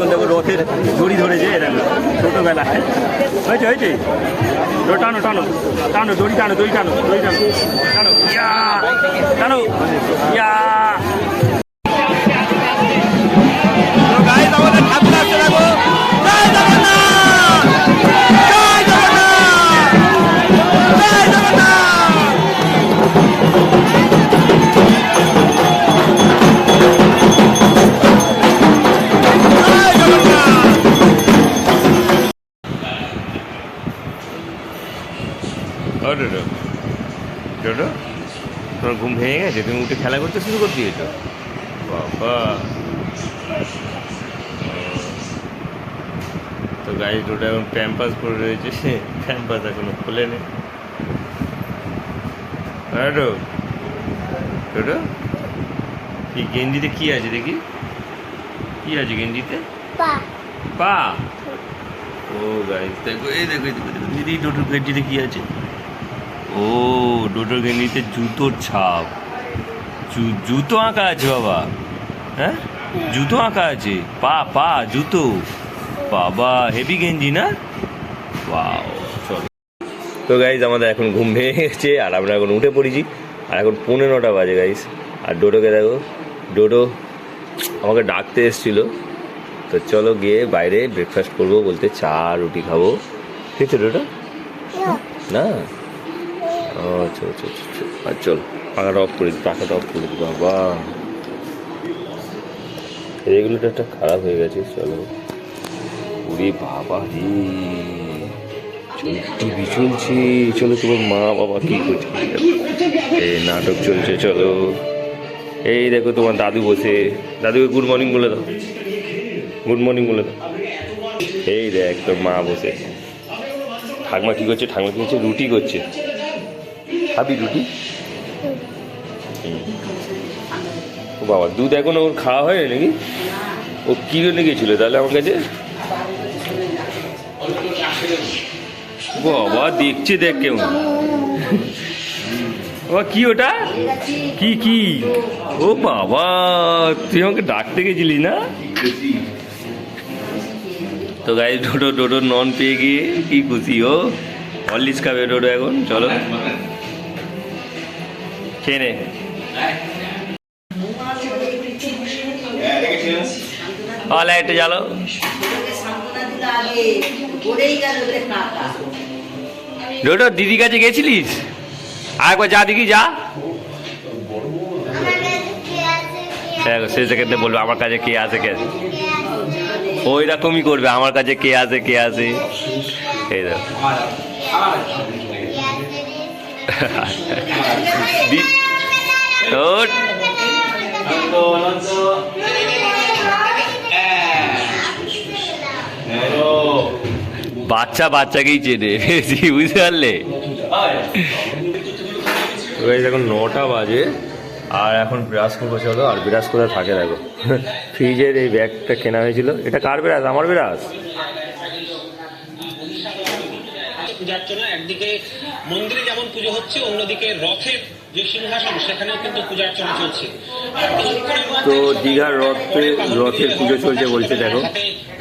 এখন দেখো রথের দড়ি ধরেছে, দেখো ছোটোবেলায় হয়েছে হয়েছে। টানো টানো টানো, দড়ি টানো, দড়ি টানো, দড়ি টানো, টানো, ইয়া টানো, ইয়া। আমাদের ঠাকুর আসছে, দেখো। জয় জগন্নাথ, জয় জগন্নাথ, জয় জগন্নাথ। ডোডো, তোমার ঘুম ভেঙে গেছে? তুমি উঠে খেলা করতে শুরু করে দিয়েছো? বাবা। তো গাড়ি ডোডো এখন প্যাম্পাস পরে রয়েছে, প্যাম্পাস এখনো খোলে নি। ডোডো, ডোডো, এই গেঞ্জিতে কি আছে দেখি? কি আছে গেঞ্জিতে? পা। ও গাইস দেখো, এই দেখো দিদি, ডোডোর গেঞ্জিতে কি আছে? ও, ডোডোর গেঞ্জিতে জুতোর ছাপ, জুতো আঁকা আছে বাবা। হ্যাঁ, জুতো আঁকা আছে, পা পা জুতো। বাবা হেভি গেঞ্জি না? ওয়াও। চলো তো গাইস, আমাদের এখন ঘুম ভেঙে গেছে আর আমরা এখন উঠে পড়েছি। আর এখন 9:15 বাজে গাইস। আর ডোডোকে দেখো, ডোডো আমাকে ডাকতে এসেছিল। তো চলো গিয়ে বাইরে ব্রেকফাস্ট করবো, বলতে চা রুটি খাবো। ঠিক আছে ডোডো? না, আচ্ছা আচ্ছা আচ্ছা, আর চল পাখাটা অফ করে দিই, পাখাটা অফ করে দিই। বাবা রেগুলেটরটা খারাপ হয়ে গেছে। চলো, ওরে বাবা রে, টিভি চলছে। চলো, তোমার মা বাবা কি করছে? এই নাটক চলছে। চলো, এই দেখো তোমার দাদু বসে, দাদুকে গুড মর্নিং বলে দাও, গুড মর্নিং বলে দাও। এই দেখ তোর মা বসে। ঠাকমা কি করছে? ঠাকমা কি করছে? রুটি করছে। খাবি রুটি? ও বাবা, দুধ এখন ওর খাওয়া হয় নাকি? ও কি জন্য গেছিল তাহলে আমার কাছে? বাবা দেখছে, দেখ কেমন। বাবা কি ওটা? কি কি? ও বাবা, তুই আমাকে ডাকতে গেছিলি না? তো গাইস, ডোডো ডোডো নন পেয়ে গিয়ে কি খুশি ও। হরলিক্স খাবে ডোডো এখন। চলো খেয়ে নে। লাইটটা জ্বালো। ডোডো দিদির কাছে গেছিলিস? আরেকবার যা দেখি, যা। সেই সেকেন্ডে বলবে আমার কাছে কে আছে, কে আছে। ওই রকমই করবে, আমার কাছে কে আছে, কে আছে। এই দেখো বাচ্চা বাচ্চাকেই চেনে, বুঝতে পারলে? এখন 9টা বাজে আর এখন ব্রাশ করবো। চলো, আর ব্রাশ করে থাকে দেখো। ফ্রিজের এই ব্যাগটা কেনা হয়েছিল। এটা কার ব্রাশ? আমার ব্রাশ। পূজার জন্য একদিকে মন্দিরে যেমন পুজো হচ্ছে, অন্যদিকে রথের যে সিংহাসন সেখানেও কিন্তু পূজা অর্চনা চলছে। তো দীঘার রথের পুজো চলছে বলছে, দেখো।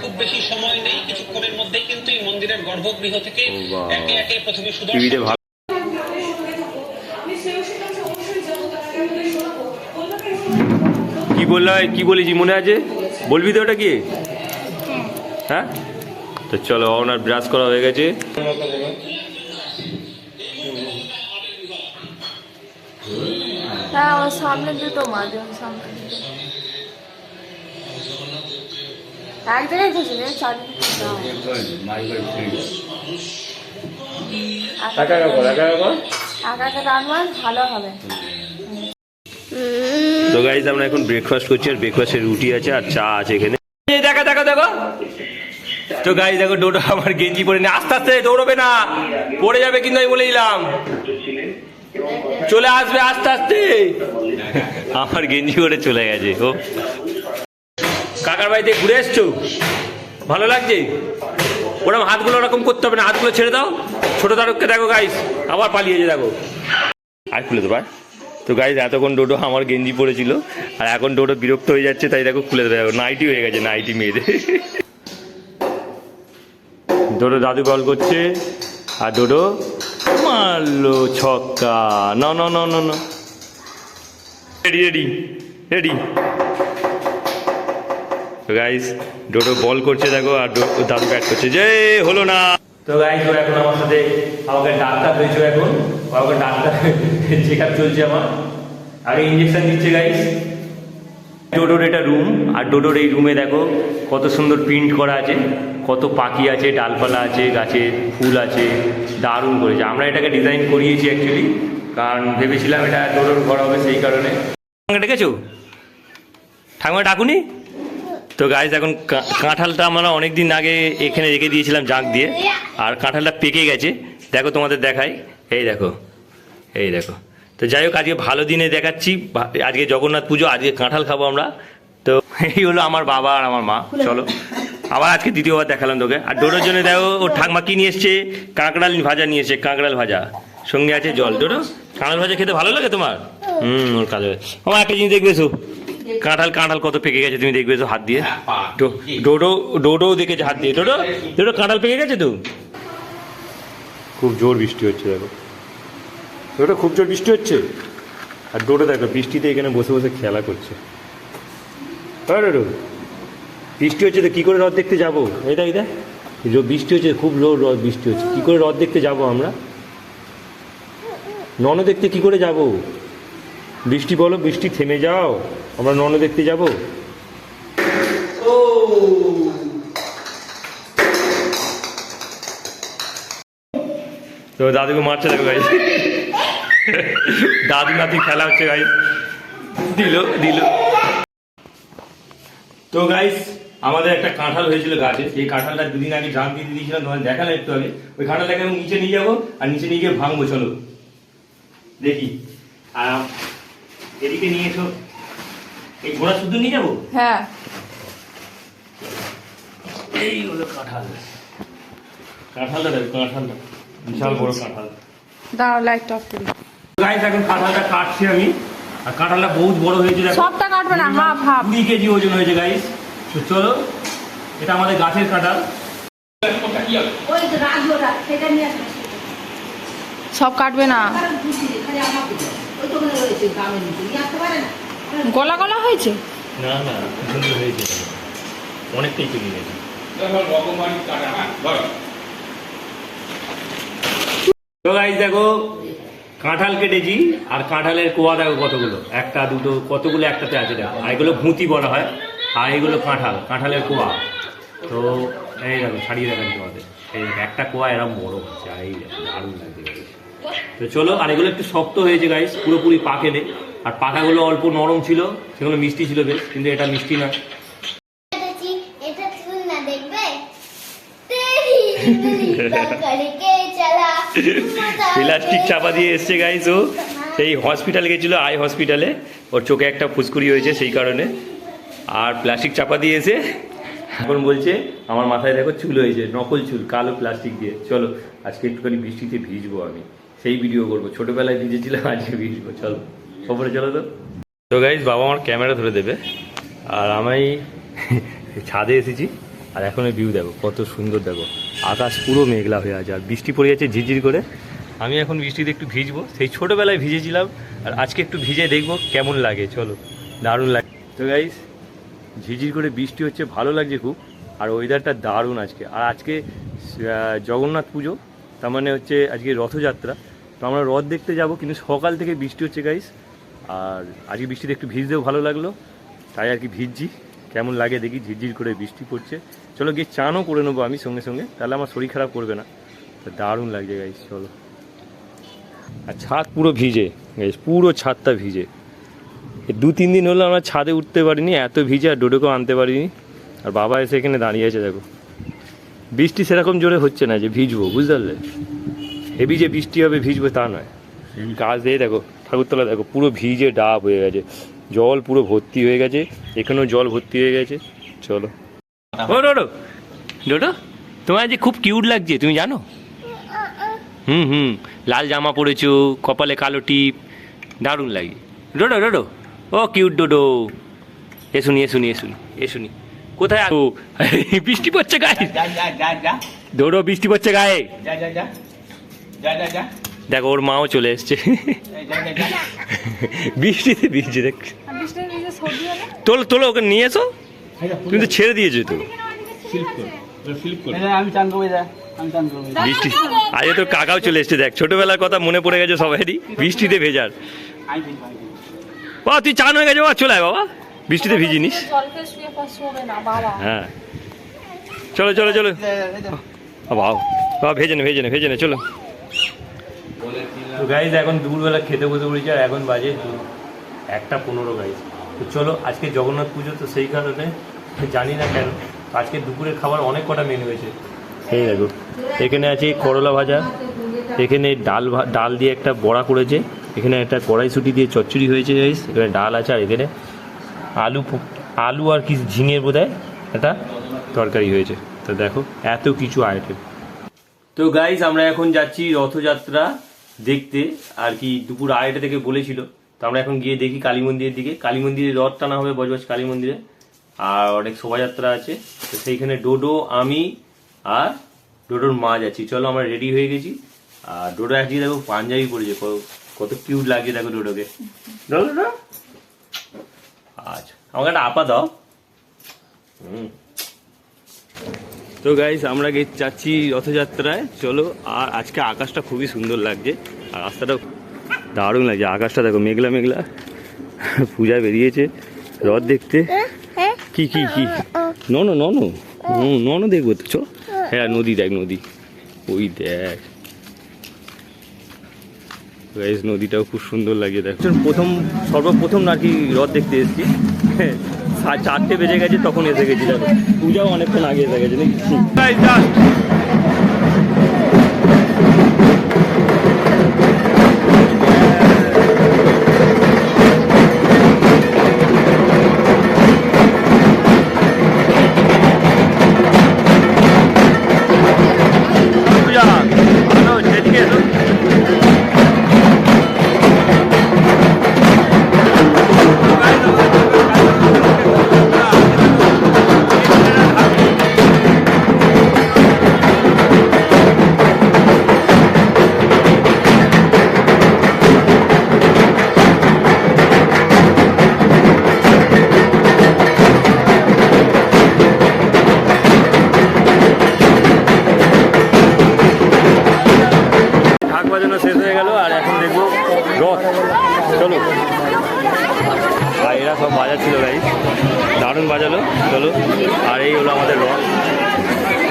খুব বেশি সময় নেই, কিছুক্ষণের মধ্যেই কিন্তু এই মন্দিরের গর্ভগৃহ থেকে একে একে প্রথমে সুদর্শন। কি বললাম, কি বলেছি মনে আছে? বলবি তো ওটা কি? হ্যাঁ, তো চলো, ওনার ব্রাশ করা হয়ে গেছে। হ্যাঁ, ওর সামনে দুটো মাঝে, সামনে এক জায়গায় ঘুষলে ভালো হবে। তো গাইস, আমরা এখন ব্রেকফাস্ট করছি আর ব্রেকফাস্টের রুটি আছে আর চা আছে এখানে। দেখো দেখো দেখো। তো গাইস দেখো, ডোডো আমার গেঞ্জি পরে নিয়ে আস্তে আস্তে দৌড়বে না, পড়ে যাবে কিন্তু, আমি বলে দিলাম। চলে আসবে আস্তে আস্তে। আমার গেঞ্জি করে চলে গেছে ও। কাকার বাড়িতে ঘুরে এসছো? ভালো লাগছে? ওরকম হাতগুলো ওরকম করতে হবে না, হাতগুলো ছেড়ে দাও। ছোট তারককে দেখো গাইস, আবার পালিয়েছে দেখো। আর খুলে দেবো, তো গাইজ এতক্ষণ ডোডো আমার গেঞ্জি পরেছিল, আর এখন ডোডো বিরক্ত হয়ে যাচ্ছে, তাই দেখো খুলে দেবে। নাইটি হয়ে গেছে, নাইটি মেয়েদের। ডোডো দাদু বল করছে, আর ডোডো মারলো ছক্কা। না না না না না, রেডি রেডি রেডি। তো গাইজ ডোডো বল করছে দেখো, আর দাদু ব্যাট করছে, যে হলো না। তো গাইজ ও এখন আমার সাথে আমাকে ডাক্তার হয়েছে, এখন আমাকে ডাক্তার চেক আপ চলছে আমার, আগে ইঞ্জেকশন দিচ্ছে গাইজ। ডোডোর এটা রুম, আর ডোডোর এই রুমে দেখো কত সুন্দর প্রিন্ট করা আছে, কত পাখি আছে, ডালপালা আছে, গাছে ফুল আছে, দারুণ করেছে। আমরা এটাকে ডিজাইন করিয়েছি অ্যাকচুয়ালি, কারণ ভেবেছিলাম এটা ডোডোর ঘর হবে, সেই কারণে। ডেকেছো ঠাকুমা ডাকুনি? তো গাইজ এখন কাঁঠালটা আমরা অনেক দিন আগে এখানে রেখে দিয়েছিলাম জাগ দিয়ে, আর কাঁঠালটা পেকে গেছে। দেখো তোমাদের দেখাই, এই দেখো, এই দেখো। তো যাই হোক, আজকে ভালো দিনে দেখাচ্ছি, আজকে জগন্নাথ পুজো, আজকে কাঁঠাল খাবো আমরা। তো এই হলো আমার বাবা আর আমার মা। চলো আবার আজকে দ্বিতীয়বার দেখালাম তোকে। আর ডোডোর জন্য দেখো ওর ঠাকমা কি নিয়ে এসছে, কাঁকড়াল ভাজা নিয়ে এসছে, কাঁকড়াল ভাজা, সঙ্গে আছে জল। ডোডো কাঁকড়াল ভাজা খেতে ভালো লাগে তোমার? ওর কাজ আমার একটা জিনিস দেখবে এসো, কাঁঠাল কত পেকে গেছে তুমি দেখবে তো হাত দিয়ে। ডোডো দেখেছে হাত দিয়ে। ডোডো কাঁঠাল পেকে গেছে তো। খুব জোর বৃষ্টি হচ্ছে দেখো, ডোডো খুব জোর বৃষ্টি হচ্ছে। আর ডোডো দেখো বৃষ্টিতে এখানে বসে বসে খেলা করছে। ডোডো বৃষ্টি হচ্ছে তো কি করে রথ দেখতে যাবো? এটা বৃষ্টি হচ্ছে, খুব জোর রথ বৃষ্টি হচ্ছে, কি করে রথ দেখতে যাবো আমরা? নন দেখতে কি করে যাব? বৃষ্টি বলো, বৃষ্টি থেমে যাও, আমরা নন দেখতে যাব। তো দাদুকে মারছে দেখো গাইস, দাদু নাতি খেলা হচ্ছে গাইস, দিল। তো গাইস আমাদের একটা কাঁঠাল হয়েছিল গাছে, সেই কাঁঠালটা দুদিন আগে জাগ দিয়ে দিয়েছিলাম, তোমার দেখালে একটু আগে। ওই কাঁঠালটাকে আমি নিচে নিয়ে যাবো, আর নিচে নিয়ে গিয়ে ভাঙবো। চলো দেখি। আর এদিকে নিয়ে এসো, এই ঘোড়া শুদ্ধ নিয়ে যাবো। হ্যাঁ, এই হলো কাঁঠালটা দেখো, কাঁঠালটা বিশাল বড় কাঁঠাল। দাঁড়াও লাইট অফ করি। গাইস এখন কাঁঠালটা কাটছি আমি, আর কাঁঠালটা বহুত বড় হয়েছে দেখো, সবটা কাটবে না, হাফ হাফ 20 কেজি ওজন হয়েছে গাইস। তো চলো, এটা আমাদের গাছের কাঁঠাল। সব কাটবে না, গলা গলা হয়েছে। না না, সুন্দর হয়েছে, অনেকটাই পেকে গেছে। তো গাইস দেখো কাঁঠাল কেটেছি, আর কাঁঠালের কোয়া দেখো কতগুলো, একটা দুটো কতগুলো একটাতে আছে দেখো। আর এগুলো ভুঁতি বলা হয়, আর এগুলো কাঁঠালের কোয়া। তো এই দেখো ছাড়িয়ে দেখাচ্ছি তোমাদের, এই দেখো একটা কোয়া এরকম বড় হচ্ছে, আর এই দেখো দারুণ লাগছে। তো চলো, আর এগুলো একটু শক্ত হয়েছে গাইস, পুরোপুরি পাকেনি, আর পাকাগুলো অল্প নরম ছিল, সেগুলো মিষ্টি ছিল বেশ, কিন্তু এটা মিষ্টি না। প্লাস্টিক চাপা দিয়ে এসছে গাইস, ও সেই হসপিটাল গেছিলো, আই হসপিটালে, ওর চোখে একটা ফুসকুড়ি হয়েছে সেই কারণে, আর প্লাস্টিক চাপা দিয়ে এসে এখন বলছে আমার মাথায় দেখো চুল হয়েছে, নকল চুল, কালো প্লাস্টিক দিয়ে। চলো আজকে একটুখানি বৃষ্টিতে ভিজবো, আমি সেই ভিডিও করবো, ছোটোবেলায় ভিজেছিলাম, আজকে ভিজবো। চলো খবরে চলো। তো গাইস বাবা আমার ক্যামেরা ধরে দেবে, আর আমি ছাদে এসেছি, আর এখন ভিউ দেখো কত সুন্দর, দেখো আকাশ পুরো মেঘলা হয়ে আছে, আর বৃষ্টি পড়ে যাচ্ছে ঝিরঝির করে। আমি এখন বৃষ্টিতে একটু ভিজবো, সেই ছোটোবেলায় ভিজেছিলাম, আর আজকে একটু ভিজে দেখবো কেমন লাগে। চলো, দারুণ লাগে। তো গাইস ঝিরঝির করে বৃষ্টি হচ্ছে, ভালো লাগছে খুব, আর ওয়েদারটা দারুণ আজকে। আর আজকে জগন্নাথ পুজো, তার মানে হচ্ছে আজকে রথযাত্রা, তো আমরা রথ দেখতে যাব, কিন্তু সকাল থেকে বৃষ্টি হচ্ছে গাইস, আর আজকে বৃষ্টিতে একটু ভিজতেও ভালো লাগলো, তাই আর কি ভিজছি। কেমন লাগে দেখি, ঝিরঝির করে বৃষ্টি পড়ছে। চলো গিয়ে চানও করে নেবো আমি সঙ্গে সঙ্গে, তাহলে আমার শরীর খারাপ করবে না। তো দারুণ লাগছে গাইস, চলো। আর ছাদ পুরো ভিজে গাইস, পুরো ছাদটা ভিজে। 2-3 দিন হলো আমরা ছাদে উঠতে পারিনি, এত ভিজে, আর ডোডোকেও আনতে পারিনি। আর বাবা এসে এখানে দাঁড়িয়ে আছে দেখো, বৃষ্টি সেরকম জোরে হচ্ছে না যে ভিজবো, বুঝতে পারলে? হেভি যে বৃষ্টি হবে ভিজবো তা নয়। গাছ দিয়ে দেখো, ঠাকুরতলা দেখো পুরো ভিজে ডাব হয়ে গেছে, জল পুরো ভর্তি হয়ে গেছে, এখানেও জল ভর্তি হয়ে গেছে। চলো। ও ডোডো তোমার যে খুব কিউট লাগছে, তুমি জানো? লাল জামা পরেছো, কপালে কালো টিপ, দারুণ লাগে। ডোডো ডোডো, ও কিউট ডোডো, এসুনি এসুনি এসুনি এসুনি। কোথায় ও বৃষ্টি পড়ছে গায়ে, ডোডো বৃষ্টি পড়ছে গায়ে। দেখো ওর মাও চলে এসছে বৃষ্টিতে ভিজছে। দেখ তোলো তোলো, ওকে নিয়ে এসো। তুমি তো ছেড়ে দিয়েছো তো বৃষ্টি। আজকে তোর কাকাও চলে এসছে, দেখ ছোটবেলার কথা মনে পড়ে গেছে সবাইরই, বৃষ্টিতে ভেজার। বাবা তুই চান হয়ে গেছে, বাবা চলে আয় বাবা, বৃষ্টিতে ভিজিনিস। হ্যাঁ চলো চলো চলো বাবা, বাবা ভেজে নে ভেজে নে ভেজে নে, চলো। তো গাইজ এখন দুপুরবেলা খেতে বসে পড়েছি, আর এখন বাজে 1:15 গাইজ। তো চলো, আজকে জগন্নাথ পুজো, তো সেই কারণে জানি না কেন আজকে দুপুরের খাবার অনেক কটা মেনু হয়েছে। এই দেখো এখানে আছে করলা ভাজা, এখানে ডাল দিয়ে একটা বড়া করেছে, এখানে একটা কড়াইশুঁটি দিয়ে চচ্চড়ি হয়েছে গাইজ, এখানে ডাল আছে, আর এখানে আলু আর কি ঝিঙের বোধহয় একটা তরকারি হয়েছে। তো দেখো এত কিছু আইটেম। তো গাইজ আমরা এখন যাচ্ছি রথযাত্রা দেখতে, আর কি দুপুর 2:30 থেকে বলেছিল। তো আমরা এখন গিয়ে দেখি কালী মন্দিরের দিকে, কালী মন্দিরে রথ টানা হবে বজবজ কালী মন্দিরে, আর অনেক শোভাযাত্রা আছে। তো সেইখানে ডোডো, আমি আর ডোডোর মা যাচ্ছি। চলো আমরা রেডি হয়ে গেছি, আর ডোডো আজকে দেখো পাঞ্জাবি পরেছে, কত কিউট লাগছে দেখো ডোডোকে। ডোডো আচ্ছা আমাকে একটা আপা দাও। তো গাইস আমরা যাচ্ছি রথযাত্রায়, চলো। আর আজকে আকাশটা খুবই সুন্দর লাগছে, আর রাস্তাটা দারুণ লাগছে। আকাশটা দেখো মেঘলা মেঘলা, পূজায় বেরিয়েছে রথ দেখতে। কি কি কি ননো ননো ননো দেখবো তো, চ। হ্যাঁ নদী দেখ, নদী ওই দেখ গাইস, নদীটাও খুব সুন্দর লাগছে দেখ। সর্বপ্রথম আর কি রথ দেখতে এসেছি, 4টে বেজে গেছে তখন এসে গেছি, দেখো পূজাও অনেকক্ষণ আগে এসে গেছে নাকি। শেষ হয়ে গেল, আর এখন দেখবো রথ। চলো, আর এরা সব বাজাচ্ছিল গাই, দারুণ বাজালো। চলো, আর এই হলো আমাদের রথ,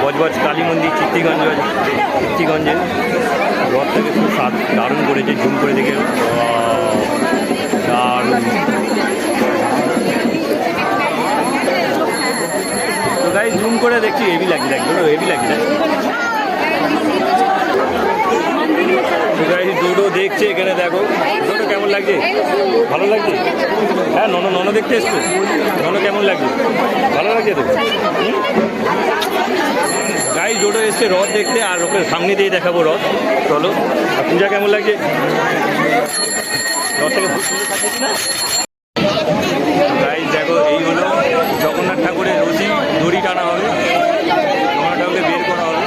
বজবজ কালী মন্দির চিত্তিগঞ্জে। রথটাকে খুব দারুণ করেছে, জুম করে দেখে দারুণ। তো গাই জুম করে দেখছি, হেভি লাগছে, দেখো হেভি লাগছে। ডোডো দেখছে এখানে, দেখো ডোডো কেমন লাগছে, ভালো লাগছে? হ্যাঁ ননো দেখতে এসছো, ননো কেমন লাগছে, ভালো লাগছে তো? গাই ডোডো এসছে রথ দেখতে, আর ওকে সামনে দিয়ে দেখাবো রথ। চলো, আর পূজা কেমন লাগছে? রথ থেকে গাই দেখো, এই হলো জগন্নাথ ঠাকুরের রশি, দড়ি টানা হবে, জগন্নাথ ঠাকুরকে বের করা হবে।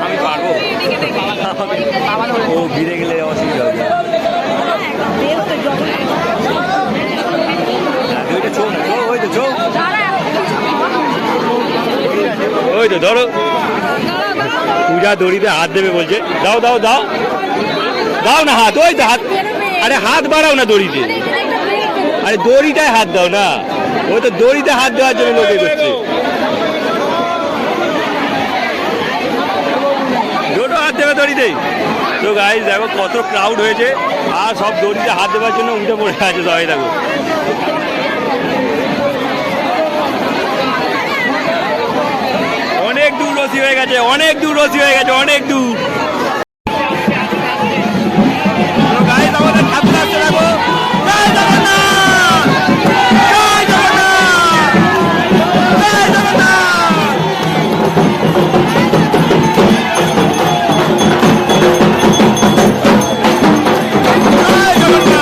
আমি পারবো, ও ভিড়ে গেলে অসুবিধা হবে। ওই তো ধরো, পূজা দড়িতে হাত দেবে বলছে, দাও দাও দাও দাও না হাত, ওই তো হাত, আরে হাত বাড়াও না দড়িতে, আরে দড়িটায় হাত দাও না, ওই তো দড়িতে হাত দেওয়ার জন্য লোকে করছে। দুটো হাত দেবে দড়িতে। তো গাইস দেখো কত ক্রাউড হয়েছে, আর সব দড়িতে হাত দেওয়ার জন্য উঠে পড়ে আছে সবাই। দেখো অনেক দূর রশি হয়ে গেছে, অনেক দূর রশি হয়ে গেছে, অনেক দূর। গাইস আমাদের ঠাকুর আসছে, দেখো জয় জগন্নাথ, জয় জগন্নাথ, জয় জগন্নাথ। জয় জগন্নাথ।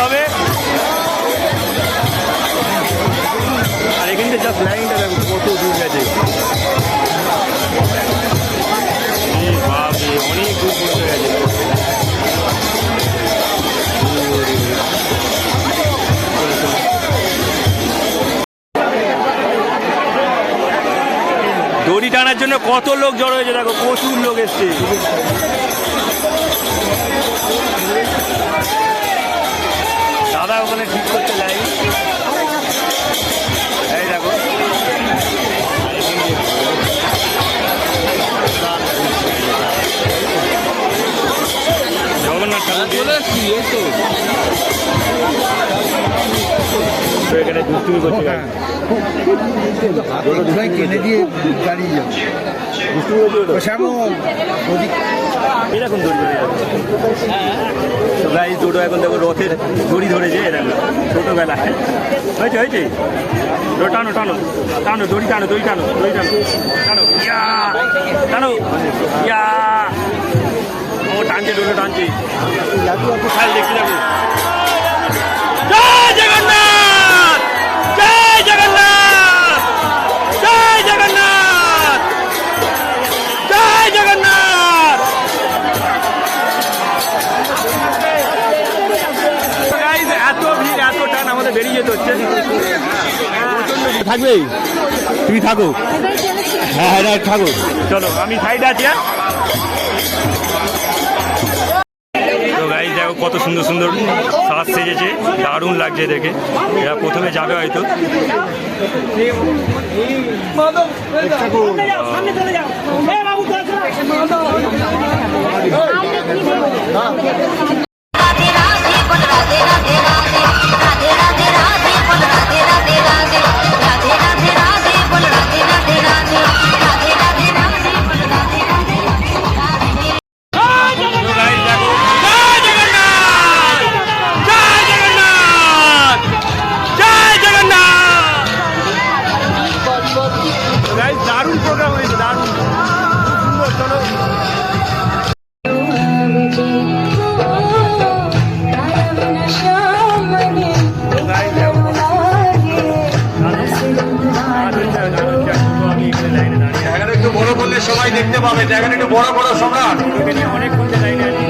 হবে। আর এখানটা জাস্ট লাইনটা দেখো কত দূর গেছে, বাপরে অনেক দূর পৌঁছে গেছে। দড়ি টানার জন্য কত লোক জড়ো হয়েছে দেখো, প্রচুর লোক এসছে। দাদা ওখানে ঠিক করতে লাইন, এই দেখো জগন্নাথ ঠাকুর এখানে দুষ্টুমি করছে, কিনে দিয়ে গাড়ি এরকম দড়ি ধরে তো গাই দুটো এখন দেখো রথের দড়ি ধরেছে, এরকম ছোটোবেলায় হয়েছে হয়েছে। টানো টানো টানো দড়ি টানো দড়ি টানো দড়ি টানো টানো ইয়া টানো ইয়া, ও টানছে দড়ি টানছে, খেয়াল দেখতে যাবো। জয় জগন্নাথ, জয় জগন্নাথ, জয় জগন্নাথ, জয় জগন্নাথ। এত ভিড় এত টান আমাদের বেরিয়ে যেতে হচ্ছে। থাকবে তুমি থাকো, হ্যাঁ হ্যাঁ থাকো, চলো আমি সাইডে আছি। তো গাইস দেখো কত সুন্দর সুন্দর সাজ সেজেছে, দারুণ লাগছে দেখে। এরা প্রথমে যাবে হয়তো। দারুণ প্রোগ্রাম হয়েছে, দারুণ সুন্দর। চলো জায়গাটা একটু বড় করলে সবাই দেখতে পাবে, জায়গাটা একটু বড় বড় সম্রাট। অনেক ঘন্টা লাইনে আছি।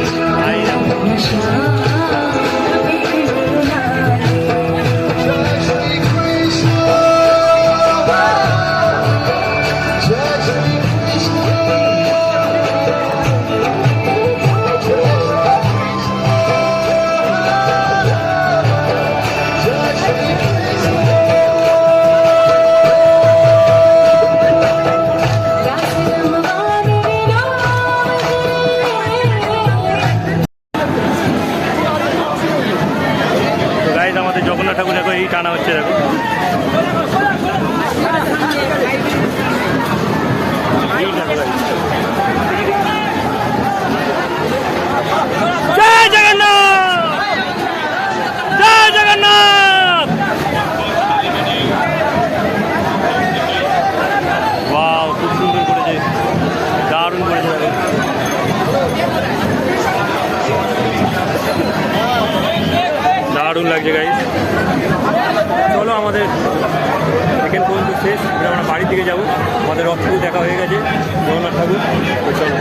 আমাদের জগন্নাথ ঠাকুর দেখো এই টানা হচ্ছে, দেখো জয় জগন্নাথ, জয় জগন্নাথ। ওয়াও খুব সুন্দর করেছে, দারুণ করেছে দেখো। দারুণ লাগছে গাইস। চলো আমাদের এখান পর্যন্ত শেষ, আমরা বাড়ি থেকে যাবো। আমাদের রথ পুজো দেখা হয়ে গেছে, জগন্নাথ ঠাকুর। তো চলো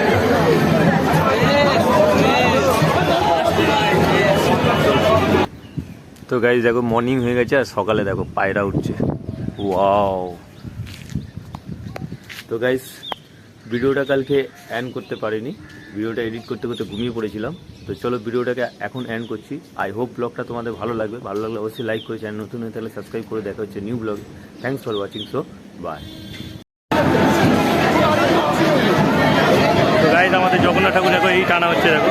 তো গাইস দেখো মর্নিং হয়ে গেছে, আর সকালে দেখো পায়রা উঠছে, ওয়াও। তো গাইস ভিডিওটা কালকে এন্ড করতে পারিনি, ভিডিওটা এডিট করতে করতে ঘুমিয়ে পড়েছিলাম। তো চলো ভিডিওটাকে এখন এন্ড করছি। আই হোপ ব্লগটা তোমাদের ভালো লাগবে, ভালো লাগলে অবশ্যই লাইক করে চ্যানেল নতুন হয়ে থাকলে সাবস্ক্রাইব করে দেখা হচ্ছে new blog. Thanks for watching, so bye. তো গাইস আমাদের জগন্নাথ ঠাকুর দেখো এই টানা হচ্ছে, দেখো